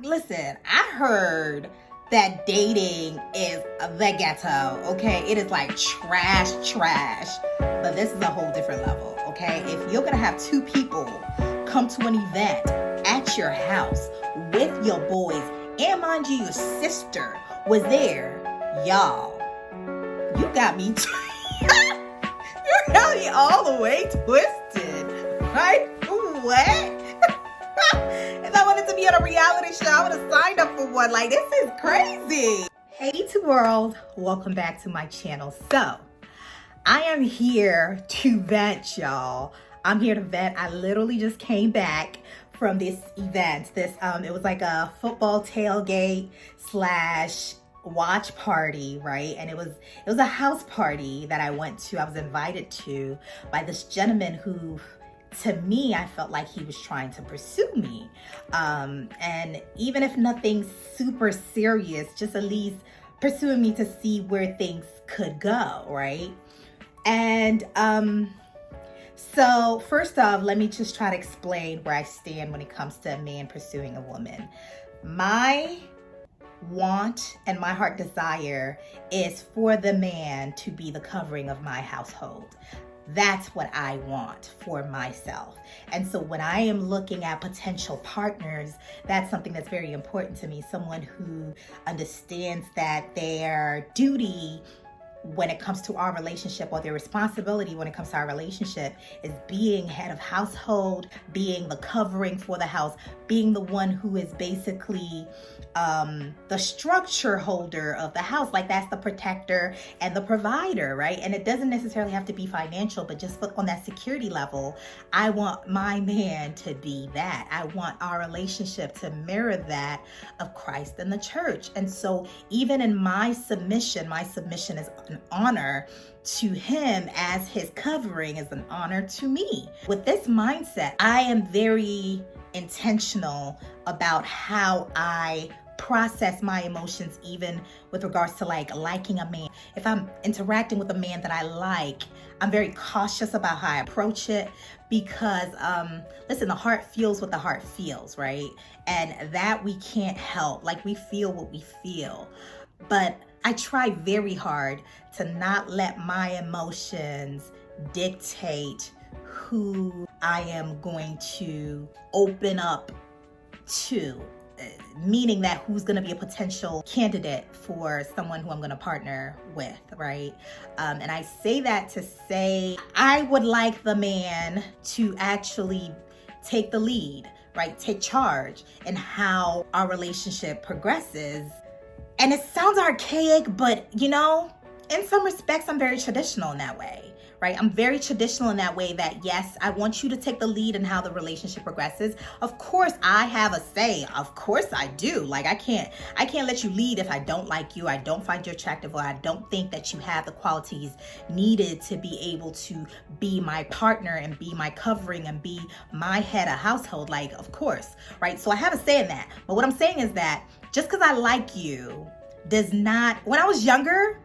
Listen, I heard that dating is the ghetto, okay? It is like trash. But this is a whole different level, okay? If you're gonna have two people come to an event at your house with your boys, and mind you, your sister was there, y'all, you got me, you got me all the way twisted, right? What? If I wanted to be on a reality show, I would have signed up for one. Like, this is crazy. Hey to world, welcome back to my channel. So, I am here to vent, y'all. I'm here to vent. I literally just came back from this event. It was like a football tailgate slash watch party, right? And it was a house party that I went to. I was invited to by this gentleman who, to me, I felt like he was trying to pursue me. And even if nothing super serious, just at least pursuing me to see where things could go, right? And so first off, let me just try to explain where I stand when it comes to a man pursuing a woman. My want and my heart desire is for the man to be the covering of my household. That's what I want for myself. And so when I am looking at potential partners, that's something that's very important to me. Someone who understands that their duty when it comes to our relationship, or their responsibility when it comes to our relationship, is being head of household, being the covering for the house, being the one who is basically the structure holder of the house. Like, that's the protector and the provider, right? And it doesn't necessarily have to be financial, but just on that security level, I want my man to be that. I want our relationship to mirror that of Christ and the church. And so even in my submission is an honor to him, as his covering is an honor to me. With this mindset, I am very intentional about how I process my emotions, even with regards to like liking a man. If I'm interacting with a man that I like, I'm very cautious about how I approach it, because listen, the heart feels what the heart feels, right? And that we can't help. Like, we feel what we feel. But I try very hard to not let my emotions dictate who I am going to open up to, meaning that who's going to be a potential candidate for someone who I'm going to partner with, right? And I say that to say I would like the man to actually take the lead, right? Take charge in how our relationship progresses. And it sounds archaic, but you know, in some respects, I'm very traditional in that way, right? I'm very traditional in that way that, yes, I want you to take the lead in how the relationship progresses. Of course, I have a say. Of course I do. Like, I can't let you lead if I don't like you, I don't find you attractive, or I don't think that you have the qualities needed to be able to be my partner and be my covering and be my head of household. Like, of course, right? So I have a say in that. But what I'm saying is that just because I like you does not, when I was younger,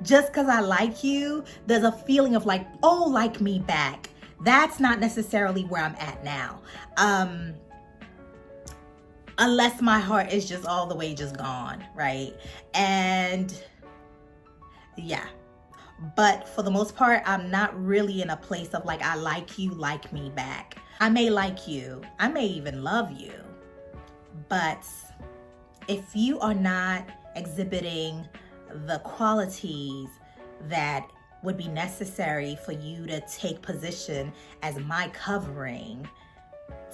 just because I like you, there's a feeling of like, oh, like me back. That's not necessarily where I'm at now. Unless my heart is just all the way just gone, right? And yeah. But for the most part, I'm not really in a place of like, I like you, like me back. I may like you. I may even love you. But if you are not exhibiting the qualities that would be necessary for you to take position as my covering,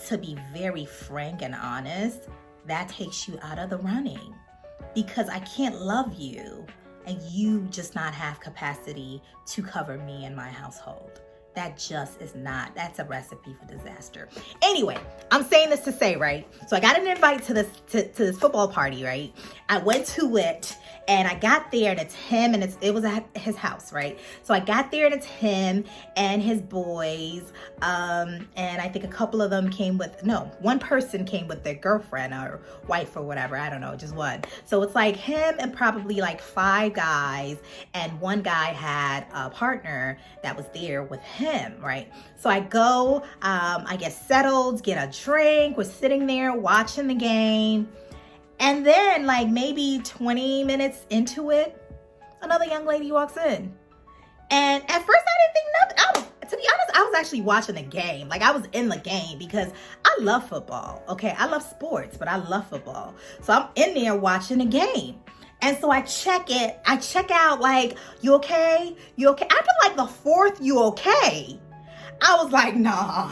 to be very frank and honest, that takes you out of the running. Because I can't love you and you just not have capacity to cover me and my household. That just is not, that's a recipe for disaster. Anyway, I'm saying this to say, right? So I got an invite to this football party, right? I went to it and I got there and it's him and it was at his house, right? So I got there and it's him and his boys. And I think a couple of them came with, no, one person came with their girlfriend or wife or whatever. I don't know, just one. So it's like him and probably like 5 guys, and one guy had a partner that was there with him. him, right? So I go, I get settled, get a drink, we're sitting there watching the game. And then like maybe 20 minutes into it, another young lady walks in. And at first I didn't think nothing. To be honest, I was actually watching the game. Like I was in the game because I love football. Okay, I love sports, but I love football. So I'm in there watching the game. And so I check it. I check out like, you okay? You okay? After like the fourth, you okay? I was like, nah.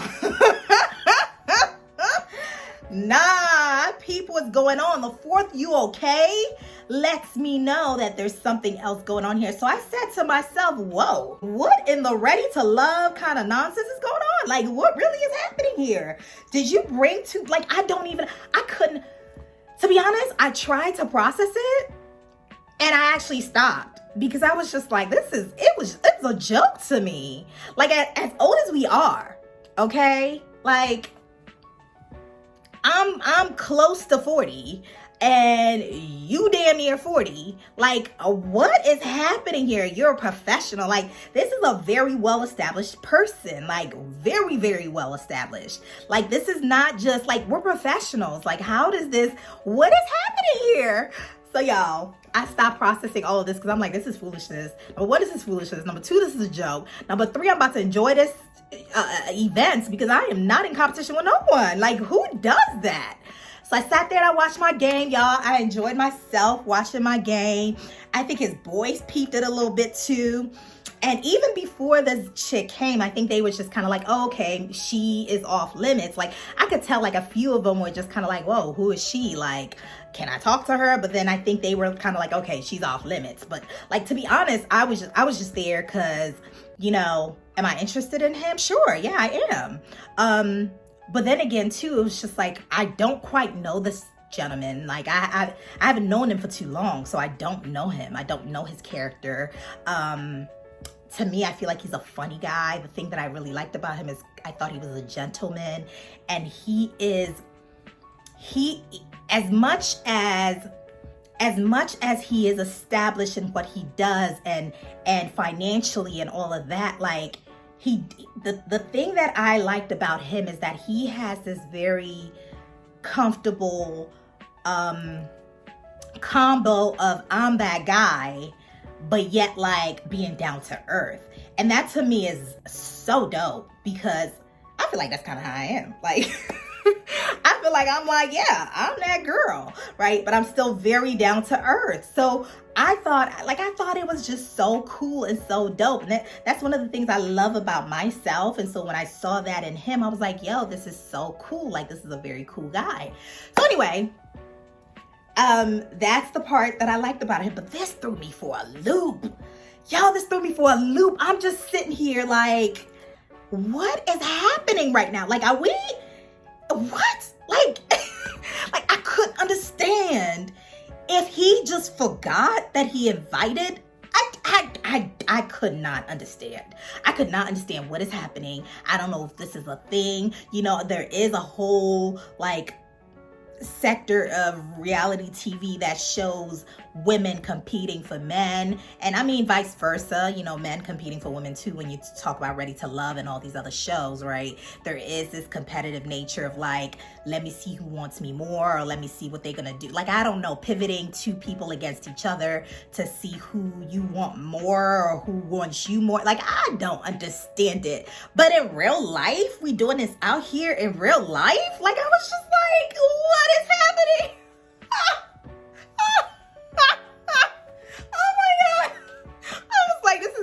Nah, peep what's going on. The fourth, you okay? Lets me know that there's something else going on here. So I said to myself, whoa, what in the ready to love kind of nonsense is going on? Like, what really is happening here? Did you bring to, like, I couldn't, to be honest, I tried to process it and I actually stopped because I was just like, it's a joke to me. Like, as old as we are, okay? Like, I'm close to 40 and you damn near 40. Like, what is happening here? You're a professional. Like, this is a very well-established person. Like, very, very well-established. Like, this is not just like, we're professionals. Like, what is happening here? So y'all, I stopped processing all of this because I'm like, this is foolishness. Number one, this is foolishness. Number two, this is a joke. Number three, I'm about to enjoy this events because I am not in competition with no one. Like, who does that? So I sat there and I watched my game, y'all. I enjoyed myself watching my game. I think his boys peeped it a little bit too. And even before this chick came, I think they was just kind of like, oh, okay, she is off limits. Like, I could tell like a few of them were just kind of like, whoa, who is she? Like, can I talk to her? But then I think they were kind of like, okay, she's off limits. But like, to be honest, I was just there because, you know, am I interested in him? Sure, yeah, I am. But then again, too, it was just like, I don't quite know this gentleman. Like, I haven't known him for too long, so I don't know him. I don't know his character. To me, I feel like he's a funny guy. The thing that I really liked about him is I thought he was a gentleman, and he as much as he is established in what he does and financially and all of that, like, the thing that I liked about him is that he has this very comfortable combo of I'm that guy, but yet like being down to earth. And that to me is so dope because I feel like that's kind of how I am. Like, I feel like I'm like, yeah, I'm that girl, right? But I'm still very down to earth. So I thought it was just so cool and so dope. And that's one of the things I love about myself. And so when I saw that in him, I was like, yo, this is so cool. Like, this is a very cool guy. So anyway, that's the part that I liked about him. But this threw me for a loop. Yo, this threw me for a loop. I'm just sitting here like, what is happening right now? Like, what? Like, like I couldn't understand if he just forgot that he invited. I could not understand. I could not understand what is happening. I don't know if this is a thing. You know, there is a whole like sector of reality TV that shows women competing for men, and I mean vice versa, you know, men competing for women too. When you talk about Ready to Love and all these other shows, right, there is this competitive nature of like, let me see who wants me more, or let me see what they're gonna do. Like, I don't know, pivoting two people against each other to see who you want more or who wants you more. Like, I don't understand it. But in real life, we doing this out here in real life. Like, I was just like, what is happening? Oh my God. I was like, is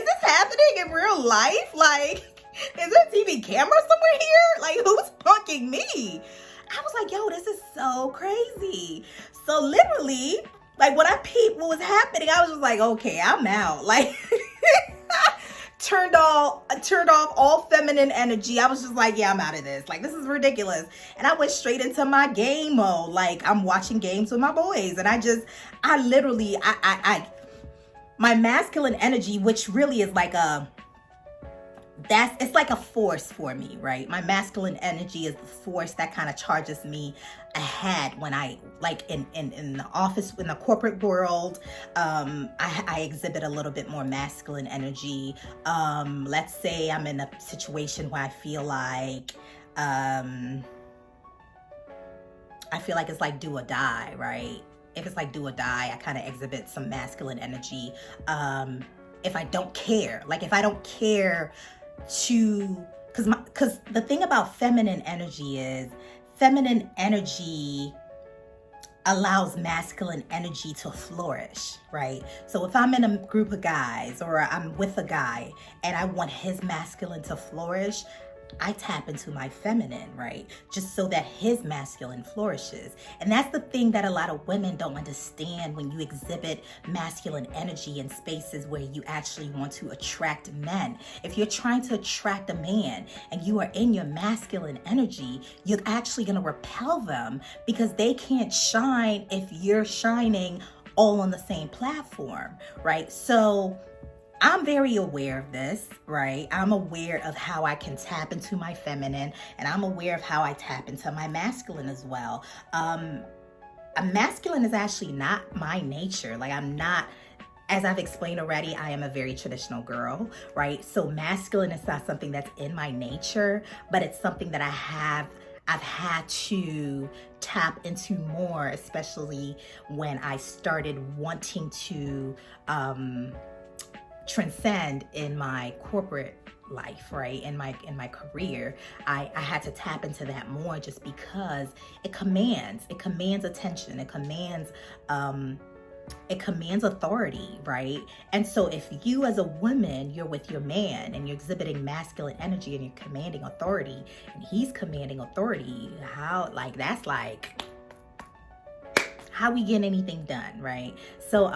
this happening in real life? Like, is there a TV camera somewhere here? Like, who's punking me? I was like, yo, this is so crazy. So literally, like, when I peeped what was happening, I was just like, okay, I'm out. Like, turned off all feminine energy. I was just like, yeah, I'm out of this. Like, this is ridiculous. And I went straight into my game mode. Like, I'm watching games with my boys. And I literally, my masculine energy, which really is like it's like a force for me, right? My masculine energy is the force that kind of charges me ahead when I, like, in the office, in the corporate world. I exhibit a little bit more masculine energy. Let's say I'm in a situation where I feel like it's like do or die, right? If it's like do or die, I kind of exhibit some masculine energy. If I don't care, because the thing about feminine energy is feminine energy allows masculine energy to flourish, right? So if I'm in a group of guys or I'm with a guy and I want his masculine to flourish, I tap into my feminine, right? Just so that his masculine flourishes. And that's the thing that a lot of women don't understand when you exhibit masculine energy in spaces where you actually want to attract men. If you're trying to attract a man and you are in your masculine energy, you're actually going to repel them because they can't shine if you're shining all on the same platform, right? So I'm very aware of this, right? I'm aware of how I can tap into my feminine, and I'm aware of how I tap into my masculine as well. A masculine is actually not my nature. Like, I'm not, as I've explained already, I am a very traditional girl, right? So masculine is not something that's in my nature, but it's something that I've had to tap into more, especially when I started wanting to transcend in my corporate life, right? In my career, I had to tap into that more just because it commands attention, it commands authority, right? And so if you as a woman, you're with your man and you're exhibiting masculine energy and you're commanding authority and he's commanding authority, how we get anything done, right? So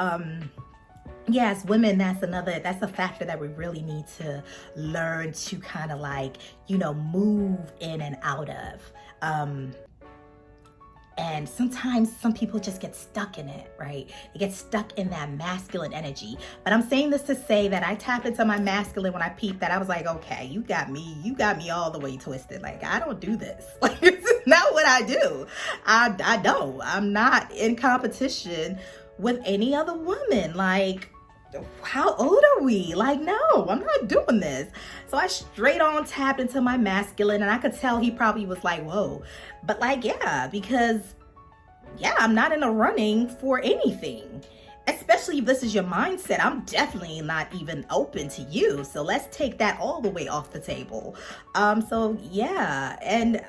yes, women, that's a factor that we really need to learn to kind of move in and out of. And sometimes some people just get stuck in it, right? They get stuck in that masculine energy. But I'm saying this to say that I tapped into my masculine when I peeped that. I was like, okay, you got me all the way twisted. Like, I don't do this. Like, this is not what I do. I don't. I'm not in competition with any other woman. Like, how old are we? Like, no, I'm not doing this. So I straight on tapped into my masculine, and I could tell he probably was like, whoa. But because I'm not in a running for anything. Especially if this is your mindset, I'm definitely not even open to you. So let's take that all the way off the table. And I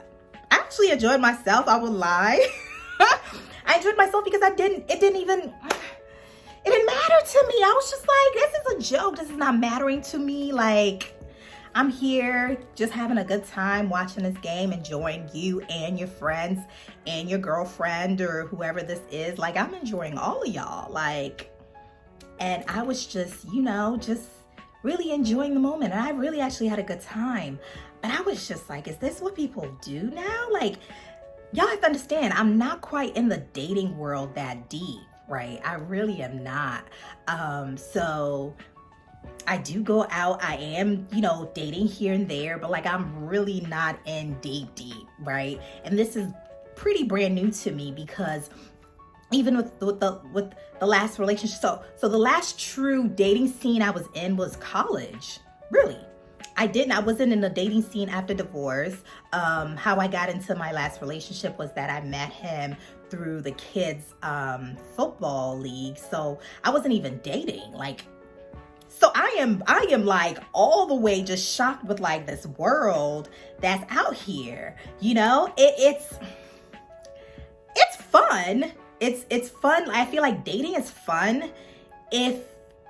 actually enjoyed myself. I would lie. I enjoyed myself because it didn't matter to me. I was just like, this is a joke. This is not mattering to me. Like, I'm here just having a good time watching this game, enjoying you and your friends and your girlfriend or whoever this is. Like, I'm enjoying all of y'all. Like, and I was just really enjoying the moment. And I really actually had a good time. But I was just like, is this what people do now? Like, y'all have to understand, I'm not quite in the dating world that deep. Right? I really am not. So I do go out. I am, dating here and there, but I'm really not in deep, right? And this is pretty brand new to me because even with the last relationship, so the last true dating scene I was in was college. Really. I wasn't in the dating scene after divorce. How I got into my last relationship was that I met him through the kids' football league. So I wasn't even dating. So I am like all the way just shocked with this world that's out here. It's fun. It's fun. I feel like dating is fun if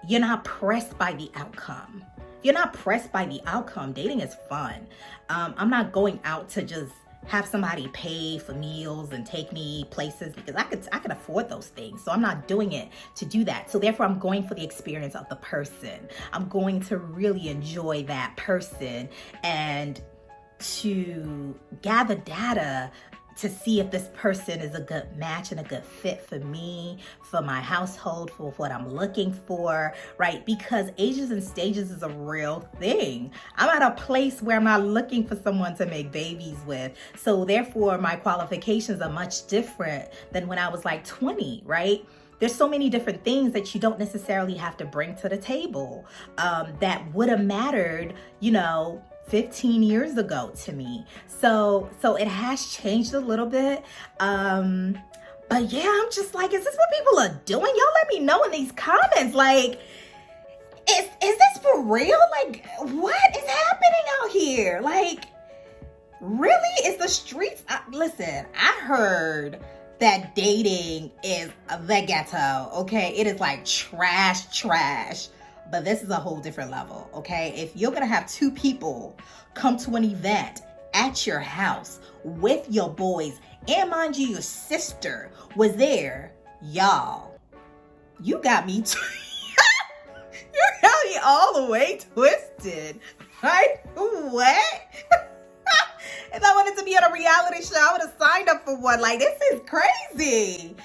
you're not pressed by the outcome. If you're not pressed by the outcome, dating is fun. I'm not going out to just have somebody pay for meals and take me places because I could afford those things. So I'm not doing it to do that. So therefore I'm going for the experience of the person. I'm going to really enjoy that person and to gather data, to see if this person is a good match and a good fit for me, for my household, for what I'm looking for, right? Because ages and stages is a real thing. I'm at a place where I'm not looking for someone to make babies with. So therefore, my qualifications are much different than when I was like 20, right? There's so many different things that you don't necessarily have to bring to the table that would have mattered, 15 years ago to me. So it has changed a little bit. But yeah, I'm just like, is this what people are doing? Y'all let me know in these comments. Like, is this for real? Like, what is happening out here? Like, really? Is the streets? Listen, I heard that dating is the ghetto, okay? It is like trash. But this is a whole different level, okay? If you're gonna have two people come to an event at your house with your boys, and mind you, your sister was there, y'all, you got me, you got me all the way twisted, right? What? If I wanted to be on a reality show, I would have signed up for one. Like, this is crazy.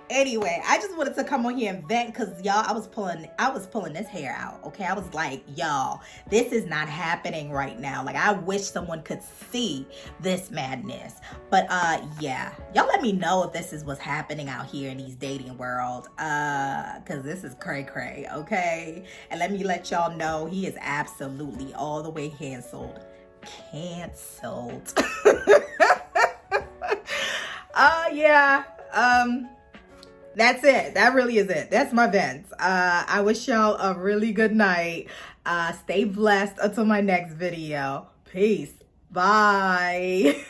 Anyway, I just wanted to come on here and vent because y'all, I was pulling this hair out, okay? I was like, y'all, this is not happening right now. Like, I wish someone could see this madness. But yeah, y'all let me know if this is what's happening out here in these dating world, because this is cray, okay? And let me let y'all know he is absolutely all the way canceled. Yeah. That's it. That really is it. That's my vents. I wish y'all a really good night. Stay blessed until my next video. Peace. Bye.